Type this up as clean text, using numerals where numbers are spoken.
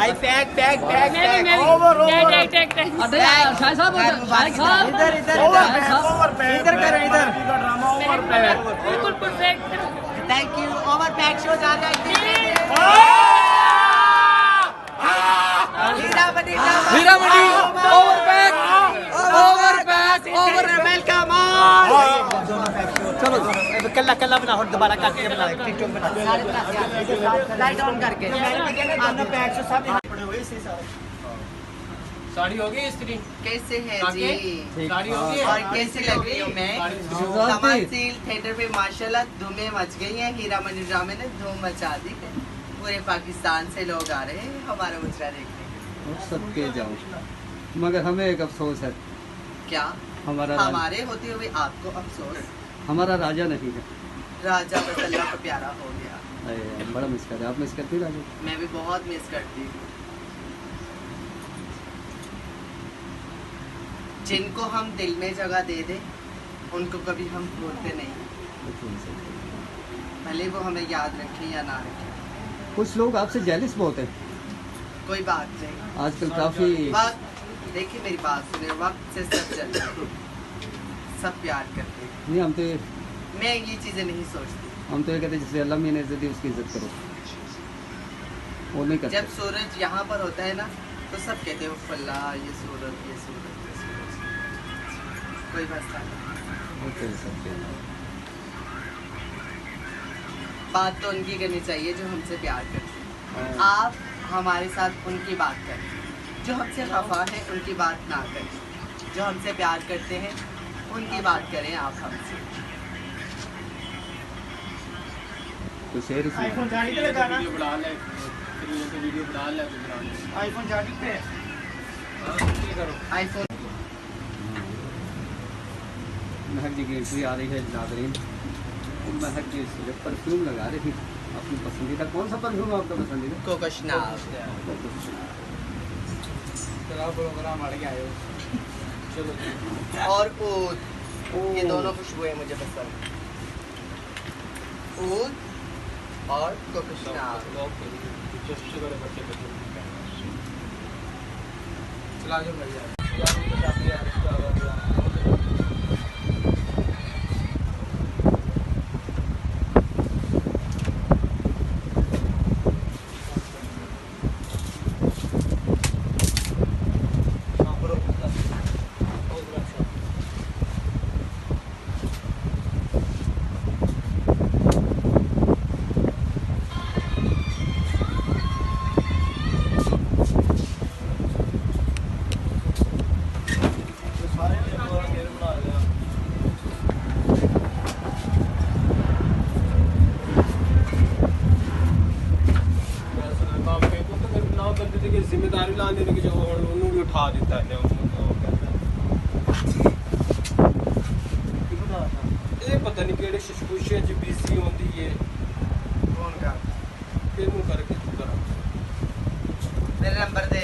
भाई pack pack pack over इधर इधर इधर करें इधर बिल्कुल perfect. Thank you over pack show जा रहा है Heera Mandi over pack welcome चलो कल्ला कल्ला बना और दोबारा काट के बना टिकटॉक बना लाइट ऑन करके आपने पैक शो सब पड़े हुए इसी सारे साड़ी होगी इस्त्री कैसे है जी साड़ी होगी और कैसी लग रही हूँ मैं तमासील थिएटर पे माशाल्लाह धूमें मच गई हैं। हीरा मंडी ड्रामे ने धूम मचा दी है। पूरे पाकिस्तान से लोग आ रहे हैं हमारा मुजरा देखने। सबके जाओ मगर हमें एक अफसोस है। क्या हमारे होते हुए आपको अफसोस? हमारा राजा नहीं है। राजा बस अल्लाह का प्यारा हो गया। बड़ा मिस कर रहे आप मिस करती राजा? मैं भी बहुत मिस करती हूँ। जिनको हम दिल में जगह दे दे उनको कभी हम भूलते नहीं, भले वो हमें याद रखें या ना रखें। कुछ लोग आपसे जेलिस बहुत हैं। कोई बात नहीं, आजकल काफी देखिए मेरी बात सुने, वक्त से सब चलता है, सब प्यार करते हैं। नहीं हम तो मैं ये चीजें नहीं सोचती। हम तो ये कहते हैं जिसे अल्लाह ने इज्जत दी उसकी इज्जत करो, वो नहीं करते। जब सूरज यहाँ पर होता है ना तो सब कहते हैं अल्लाह ये सूरज कोई मसला नहीं। बात तो उनकी करनी चाहिए जो हमसे प्यार करते हैं। आप हमारे साथ उनकी बात करें, जो हमसे खफा है उनकी बात ना करें, जो हमसे प्यार करते हैं उनकी बात करें आप हमसे। तो शेर आईफोन जानी पे लगाना, वीडियो बना ले, वीडियो बना ले, आईफोन जानी पे करो आईफोन। महक जी की एंट्री आ रही है नाज़रीन। महक जी परफ्यूम लगा रही थी अपनी पसंदीदा। कौन सा परफ्यूम आपका पसंदीदा? कोकोशनाल और ऊद, ये दोनों खुशबुएं मुझे पसंद है, ऊद और कोकोशनाल। चला जो बढ़िया। जिम्मेदारी लाने की जो उन्होंने भी उठा देता है ये पता नहीं केड़े शिशकुशे च बीसी होंदी है कौन का किनु करके तू करा मेरे नंबर दे